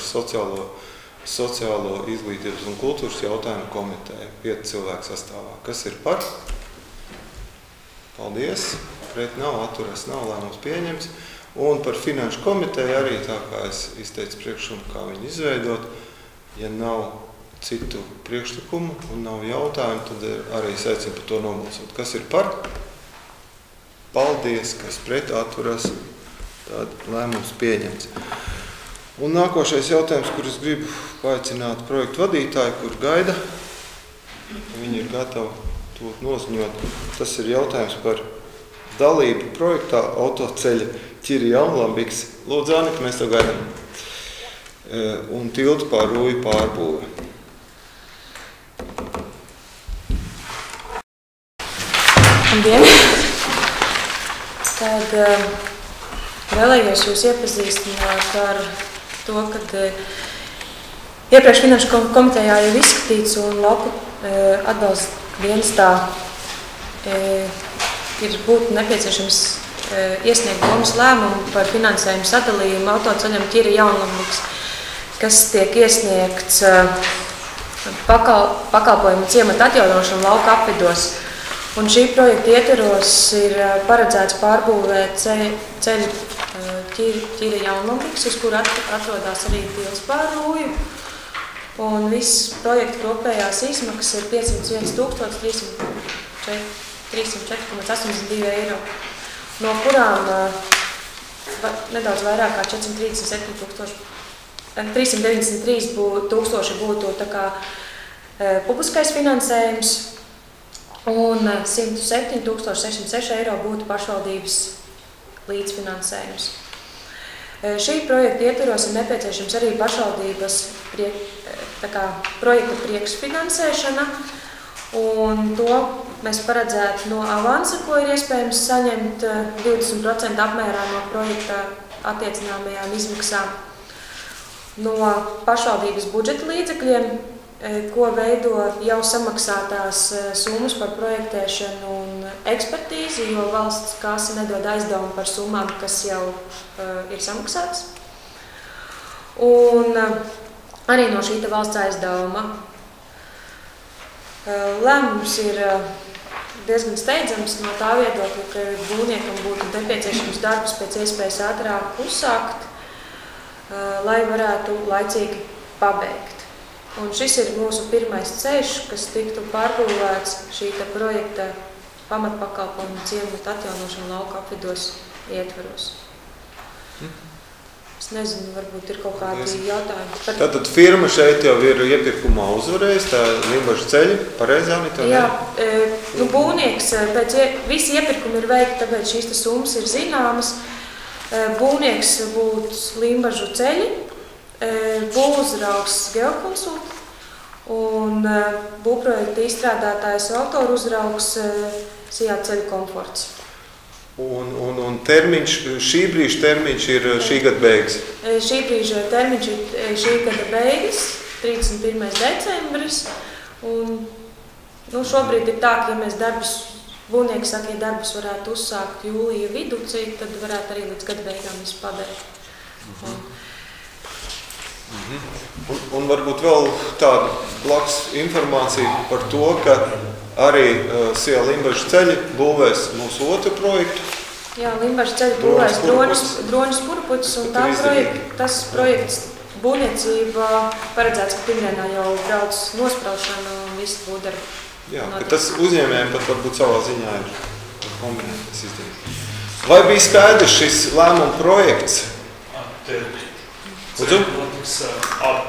sociālo izglītības un kultūras jautājumu komiteju. 5 cilvēku sastāvā. Kas ir par? Paldies. Pret nav, atturas nav, lēmums pieņemts. Un par finanšu komiteju arī, tā kā es izteicu priekšlikumu, kā viņu izveidot. Ja nav citu priekšlikumu un nav jautājumu, tad arī es aicinu par to nobalsot. Kas ir par? Paldies, kas pret, atturas. Tad lēmums pieņemts. Un nākošais jautājums, kur es gribu paaicināt projektu vadītāju, kur gaida, viņi ir gatavi to noziņot. Tas ir jautājums par dalību projektā autoceļa Ķiri Jaunlambiks. Lūdzu, Anita, mēs to gaidām. Un tiltu pār Rūju pārbūve. Labdien! Tad vēlējos jūs iepazīstināt ar to, kad iepriekš finanšu komitejā jau izskatīts un lauku atbalsta dienestā ir būtu nepieciešams iesniegt domas lēmumu par finansējumu sadalījumu autoceļam Ķiri Jaunlambiks, kas tiek iesniegts pakalpojumu ciemata atjaunošanu lauka apvidos. Un šī projekta ietvaros ir paredzēts pārbūvēt ceļu Ķiri Jaunlambiks, uz kur atrodas arī tilts pār Rūju. Un viss projekta kopējās izmaksas ir 501 304,82 eiro, no kurām nedaudz vairāk kā 393 tūkstoši būtu tā kā publiskais finansējums, un 107 606 eiro būtu pašvaldības līdzfinansējums. Šī projekta ietvaros ir nepieciešams arī pašvaldības projekta priekšfinansēšana, un to mēs paredzētu no avansa, ko ir iespējams saņemt 20% apmērā no projekta attiecināmajām izmaksām. No pašvaldības budžeta līdzekļiem, ko veido jau samaksātās summas par projektēšanu un ekspertīzi, jo valsts kasa nedod aizdevumu par summām, kas jau ir samaksātas. Un arī no šīta valsts aizdevuma. Lēmums ir diezgan steidzams no tā viedokļa, ka būvniekam būtu nepieciešams darbus pēc iespējas ātrāk uzsākt, lai varētu laicīgi pabeigt. Un šis ir mūsu pirmais ceļš, kas tiktu pārbūvēts šīta projekta pamatpakalpojumu ciemata atjaunošana lauka apvidos ietvaros. Es nezinu, varbūt ir kaut kādi jautājumi. Tātad firma šeit jau ir iepirkumā uzvarējis, tā Limbažu ceļi, pareizi, Anita? Jā, būvnieks, visi iepirkumi ir veikti, tāpēc šīs summas ir zināmas. Būvnieks būs Limbažu ceļi, būvuzraugs Geokonsult un būvprojekta izstrādātājs autoru uzraugs Sijā ceļu komforts. Un termiņš, šī brīža termiņš ir šī gada beigas? Šī brīža termiņš ir šī gada beigas, 31. decembris. Un, šobrīd ir tā, ka ja mēs būvnieki saka, ja darbus varētu uzsākt jūlija vidū, tad varētu arī līdz gada beigām visu pabeigt. Un varbūt vēl tāda blakus informācija par to, ka arī Sijā Limbažu ceļi būvēs mūsu otru projektu. Jā, Limbažu ceļi būvēs Droņas Purupuķis, un tas projekts būvniecība paredzēts, ka pirmdienā jau brauc nospraušana un viss būdara. Jā, ka tas uzņēmējiem pat varbūt savā ziņā ir kombinētas izdarīt. Vai bija skaidrs šis lēmuma projekts?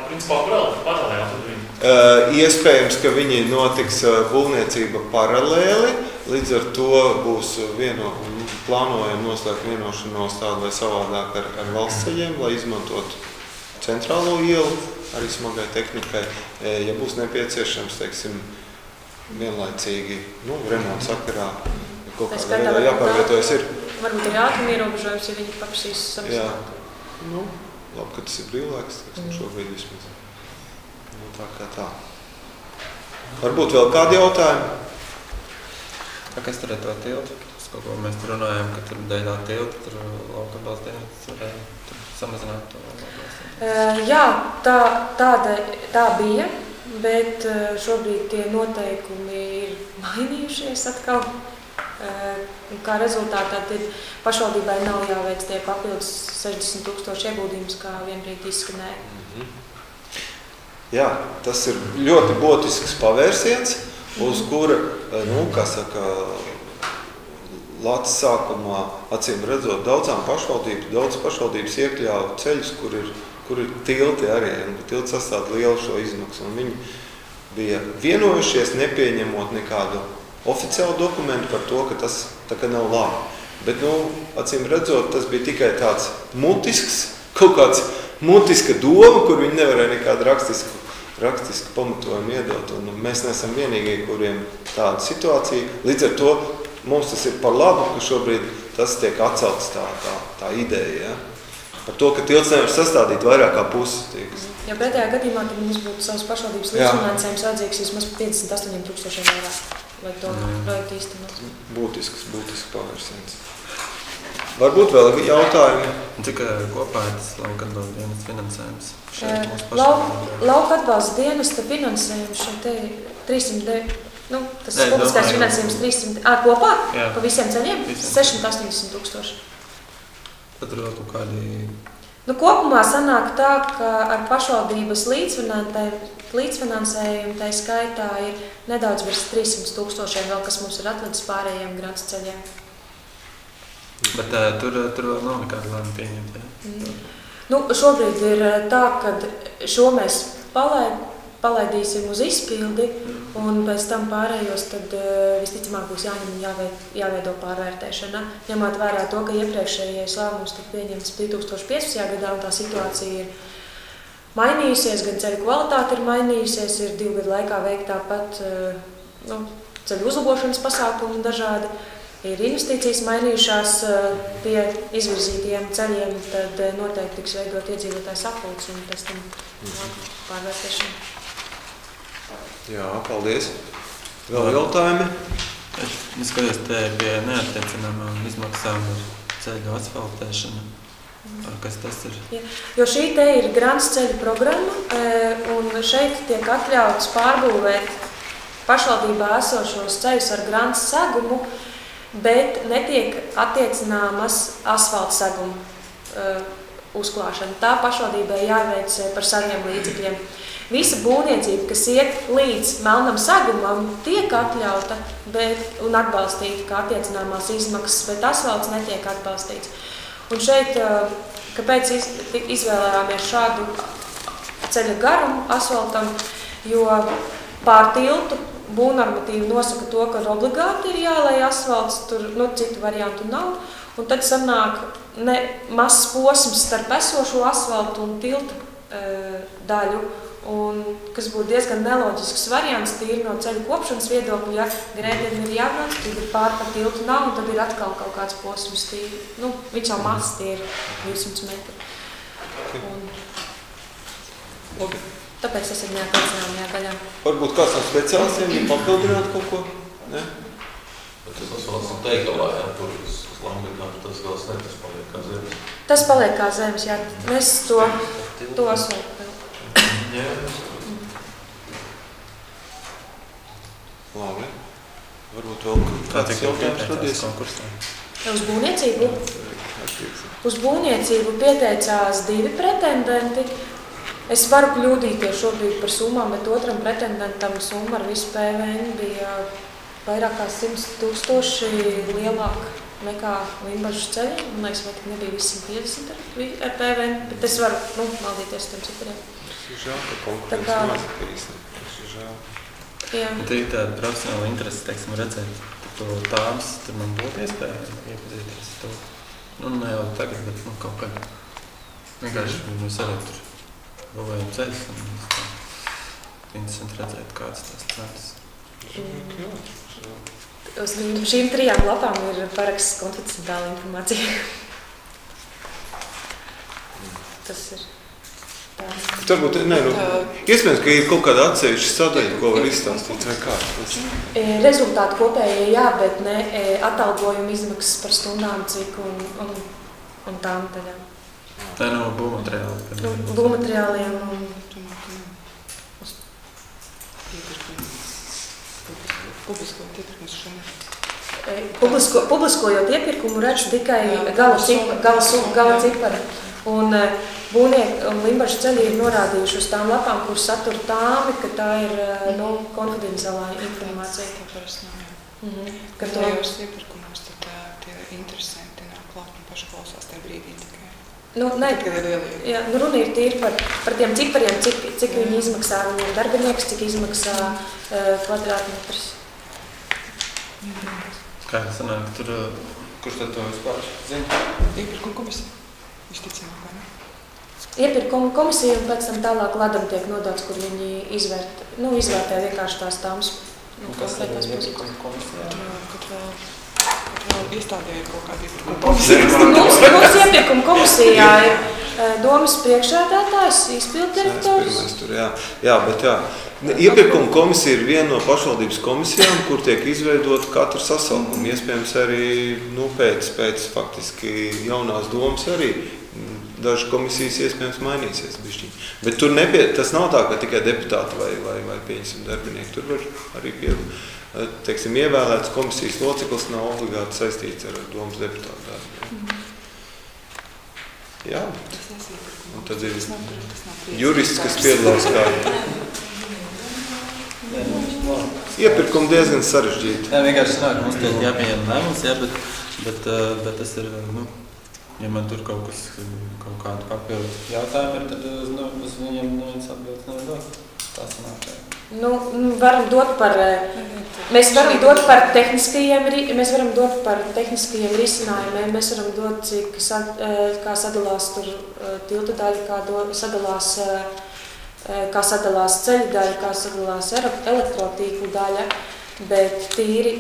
Principā paralēli. Iespējams, ka viņi notiks būvniecība paralēli, līdz ar to būs plānojam noslēgt vienošanos tādu vai savādāk ar valsts ceļiem, lai izmantotu centrālo ielu arī smagai tehnikai. Ja būs nepieciešams, teiksim, vienlaicīgi remonta sakarā, kaut kādā veidā jāpārvietojas ir. Varbūt ir ātruma ierobežojums, ja viņi paprasīs samazināt. Labi, ka tas ir brīvlaiks, šobrīd vismaz. Tā kā tā. Varbūt vēl kādi jautājumi? Kas tur ir to tiltu? Kaut ko mēs tur runājam, ka tur dēļ tā tilta, tur lauka atbalsta dienas varēja samazināt to atbalstu. Jā, tā bija, bet šobrīd tie noteikumi ir mainījušies atkal. Kā rezultātā pašvaldībai nav jāveic tie papildus 60 000 ieguldījumus, kā vienbrīd izskanēja. Jā, tas ir ļoti būtisks pavērsiens, uz kura, Latvijas sākumā, acīm redzot, daudz pašvaldības iekļāva ceļus, kur ir tilti arī, un tilti sastāv lielu šo izmaksu, un viņi bija vienojušies, nepieņemot nekādu oficiālu dokumentu par to, ka tas tā kā nav labi. Bet, acīm redzot, tas bija tikai tāds kaut kāds mutiska doma, kur viņi nevarēja nekādu rakstisku pamatojumu iedot. Un mēs neesam vienīgie, kuriem tāda situācija. Līdz ar to mums tas ir par labu, ka šobrīd tas tiek atcelts tā ideja. Ja? Par to, ka tilts nevar sastādīt vairāk kā pusi. Ja pretējā gadījumā, tad mums būtu savas pašvaldības līdzfinansējums vajadzīgs vismaz 58 000 eiro, lai to projektu īstenot. Būtisks pavērsiens. Varbūt vēl jautājumi? Cik kopā ir tas lauka atbalsta dienas finansējums? Lauka atbalsta dienesta finansējums šeit ir 300, tas publiskais finansējums 300, kopā pa visiem ceļiem 680 000. Tad tur vēl kaut kādi... Kopumā sanāk tā, ka ar pašvaldības līdzfinansējumu tai skaitā ir nedaudz virs 300 000 vēl, kas mums ir atlicis pārējiem grants ceļiem. Bet tur vēl nav nekāda lēma pieņemta. Šobrīd ir tā, ka šo mēs palaidīsim uz izpildi, un pēc tam pārējos tad visticamāk būs jāveido pārvērtēšana. Ņemot vērā to, ka iepriekšējais lēmums tika pieņemts 2015. gadā, un tā situācija ir mainījusies, gan ceļu kvalitāte ir mainījusies, ir 2 gadu laikā veikt tāpat ceļu uzlabošanas pasākumi dažādi. Ir investīcijas mainījušās pie izvirzītiem ceļiem, tad noteikti tiks veidot iedzīvotājs sapulcs un pēc tam pārvērtēšana. Jā, paldies. Vēl jautājumi? Es skatos te pie neattiecināmām izmaksām ar ceļu asfaltēšanu. Kas tas ir? Jo šī te ir grants ceļu programma, un šeit tiek atļauts pārbūvēt pašvaldībā esošos ceļus ar grants segumu, bet netiek attiecināmas asfalta seguma uzklāšana. Tā pašvaldībai jāveic par saviem līdzekļiem. Visa būvniecība, kas iet līdz melnam segumam, tiek atļauta un atbalstīta kā attiecināmās izmaksas, bet asfalts netiek atbalstīts. Un šeit, kāpēc izvēlējāmies šādu ceļa garumu asfaltam, jo pār tiltu būvnormatīvi nosaka to, ka obligāti ir jālai asfalts, tur citu variantu nav. Un tad sanāk mazs posms starp esošo asfaltu un tilta daļu, kas būtu diezgan neloģisks variants, tīri no ceļu kopšanas viedokļa, ja grēdiem ir jābrauc, tad ir pār pa tiltu nav, un tad ir atkal kaut kāds posms tīri. Viņš jau mazs, tie ir 200 metri. Tāpēc tas ir neatliecināmajā daļā. Varbūt kāds no speciālistiem ir papildināt kaut ko? Ne? Bet tas asfalts ir teigalā, tur uz Lambikām, tas gals tas paliek kā zemes. Tas paliek kā zemes, jā. Mēs to asfaltu. Labi. Varbūt vēl kāds jautājums radies? Uz būvniecību? Uz būvniecību pieteicās 2 pretendenti. Es varu kļūdīties šobrīd par summām, bet otram pretendentam summa ar visu PVN bija vairāk kā 100 000 lielāka nekā Limbažas ceļi. Man liekas, vai nebija 150 ar PVN, bet es varu maldīties tiem cipariem. Tas ir žēl, ka konkurence mazakīs. Tas ir žēl. Jā. Bet ir tāda profesionāla interese, teiksim, redzēt to tādas, tur man būtu iespēja iepazīties to. Ne jau tagad, bet kaut kad. Vienkārši mēs arī tur būvējam ceļus un interesanti redzēt, kādas tās cenas. Uz šīm 3 lapām ir paraksts konfidenciāla informācija. Tas ir tāds. Varbūt, iespējams, ka ir kaut kāda atsevišķa sadaļa, ko var izstāstīt, vai kā? Rezultāti kopējie jā, bet ne atalgojuma izmaksas par stundām, cik un tām daļām. Tā nav būvmateriāli. Būvmateriāliem un... Publiskojot iepirkumu redz tikai gala cipari. Un Limbažas ceļi ir norādījuši uz tām lapām, kur satura tāmi, ka tā ir konfidenciālā informācija. Kad tajos iepirkumos tad tie interesanti nāk klāt un paši klausās tajā brīdī tikai. Runa ir tīri par tiem cipariem, cik viņi izmaksā viņiem darbinieks, cik izmaksā kvadrātmetrs. Kā sanāk, tur, kurš tad to vispār zina? Iepirkuma komisija, visticamāk, vai ne? Iepirkuma komisija un pēc tam tālāk ladam tiek nodots, kur viņi izvērtē vienkārši tās tāmas. Kas ir iepirkuma komisijā? Kad vēl iestādē ir kaut kāda iepirkuma komisija. Mums iepirkuma komisijā ir domas priekšsēdētājs, izpilddirektors. Iepirkuma komisija ir viena no pašvaldības komisijām, kur tiek izveidota katra sasaukuma. Iespējams arī pēc faktiski jaunās domas arī dažas komisijas iespējams mainīsies bišķiņ. Bet tur tas nav tā, ka tikai deputāti vai pieņemsim darbinieki. Tur var arī ievēlēts komisijas loceklis nav obligāti saistīts ar domas deputātu darbu. Jā. Un tad ir jurists, kas piedalās kā iepirkumi diezgan sarežģīti. Jā, vienkārši sanāk, mums tiek jāpieņem lēmums, bet tas ir, ja man tur kaut kādu papildu jautājumu ir, tad uz viņiem neviens atbildes nedod. Tā sanāk, jā. Mēs varam dot par tehniskajiem risinājumiem, mēs varam dot, kā sadalās tur tilta daļa, kā sadalās ceļa daļa, kā sadalās elektrotīklu daļa, bet tīri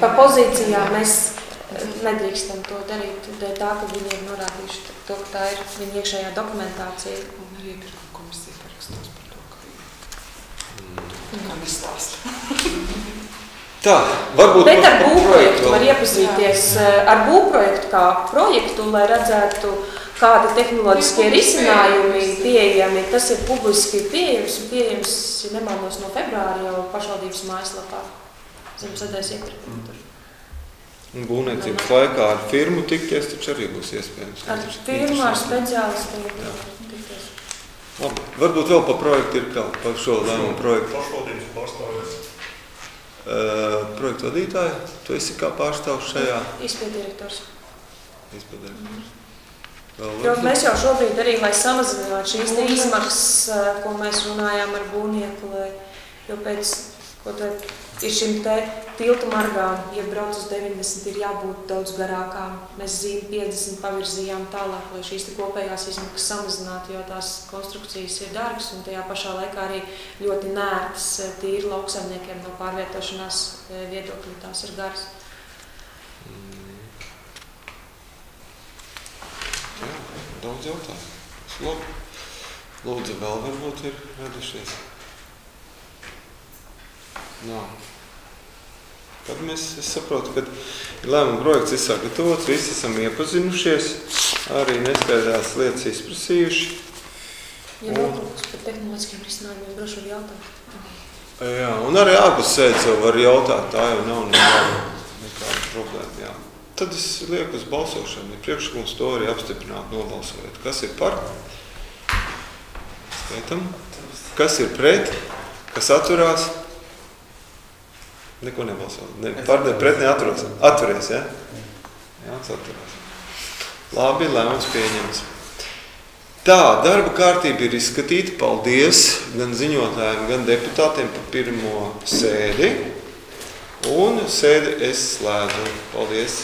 pa pozīcijām mēs nedrīkstam to darīt, dēļ tā, ka viņi ir norādījuši to, ka tā ir viņa iekšējā dokumentācija. Un arī iepirkuma komisija parakstās par to, kā nestāsta. Tā, varbūt bet ar būvprojektu var iepazīties ar būvprojektu kā projektu, lai redzētu, kādi tehnoloģiskie risinājumi pieejami. Tas ir publiski pieejams un pieejams, ja nemaldos, no februāra jau pašvaldības mājaslapā. Zemesēdēs iepirkumu. Un būvniecības laikā ar firmu tikties, taču arī būs iespējams. Ar firmu, ar speciālistiem tikties. Labi, varbūt vēl pa projektu ir kā par šo lēmumu projektu. Pašvaldības pārstāvjums. Projektu vadītāji, tu esi kā pārstāvs šajā? Izpilddirektors. Jo mēs jau šobrīd arī, lai samazinātu šīs izmaksas, ko mēs runājām ar būvnieku, jo pēc, ko te ir šim te tiltu margām, ja brauc uz 90, ir jābūt daudz garākām. Mēs zīmi 50 pavirzījām tālāk, lai šīs te kopējās izmaksas samazinātu, jo tās konstrukcijas ir dārgas un tajā pašā laikā arī ļoti nērtas tīri lauksaimniekiem no pārvietošanās viedokļu, tās ir garas. Jā, daudz jautājumu. Labi. Lūdzu, vēl varbūt ir radušies. Nav. Tad es saprotu, ka lēmuma projekts ir sagatavots, visi esam iepazinušies, arī neskaidrās lietas izprasījuši. Ja vēl kaut kas par tehnoloģiskiem risinājumiem droši var jautāt. Jā, un arī ārpus sēdes jau var jautāt, tā jau nav nekāda problēma. Jā. Tad es lieku uz balsošanu. Priekšlikums to arī apstiprināt, nobalsojot. Kas ir par? Skaitam. Kas ir pret? Kas atturās? Neko nebalso. Par, pret neatturās. Atturies, ja? Jā, atturās. Labi, lēmums pieņemts. Tā, darba kārtība ir izskatīta. Paldies gan ziņotājiem, gan deputātiem par pirmo sēdi. Un sēdi es slēdzu. Paldies.